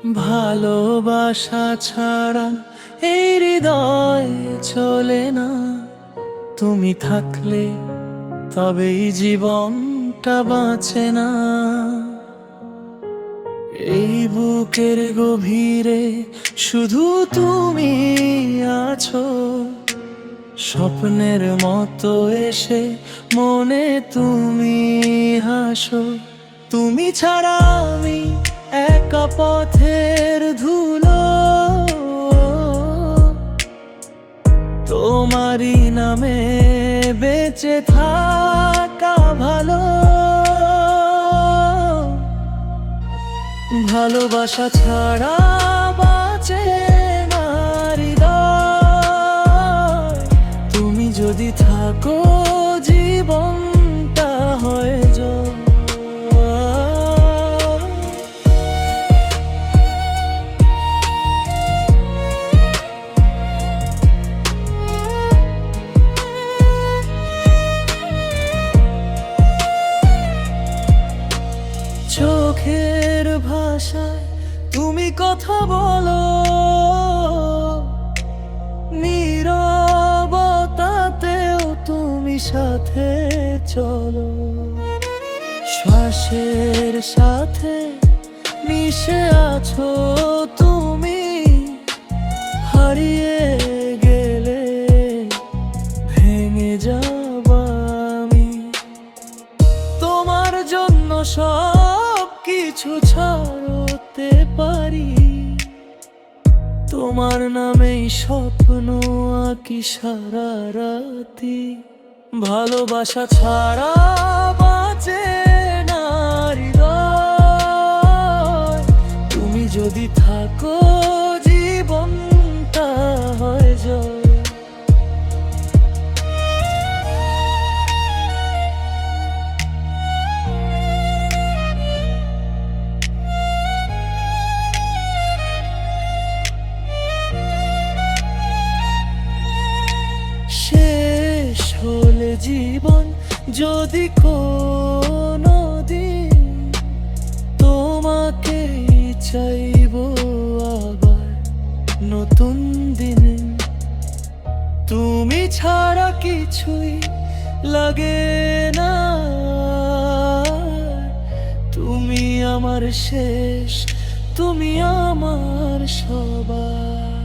ভালোবাসা ছাড়া এই হৃদয় চলে না। তুমি থাকলে তবেই জীবনটা বাঁচে না। এই বুকের গভীরে শুধু তুমি আছো, স্বপ্নের মতো এসে মনে তুমি হাসো। তুমি ছাড়া আমি একা পথের ধুলো, তোমারই নামে বেঁচে থাকা ভালো। ভালোবাসা ছাড়া বাঁচে না হৃদয়। তুমি যদি থাকো জীবনটা হয়ে যায়। চোখের ভাষায় তুমি কথা বলো, নীরবতাতেও তুমি সাথে চলো। শ্বাসের সাথে মিশে আছো তুমি, হারিয়ে গেলে ভেঙে যাব আমি। তোমার জন্য সব কিছু ছাড়তে পারি, তোমার নামেই স্বপ্ন আঁকি সারা রাতি। ভালোবাসা ছাড়া বাঁচে না হৃদয়। তুমি যদি থাকো জীবনটা হয়ে যায়। শেষ হলে জীবন যদি কোনো দিন, তোমাকে চাইবো আবার নতুন দিনে। তুমি ছাড়া কিছুই লাগে না, তুমি আমার শেষ, তুমি আমার সবার।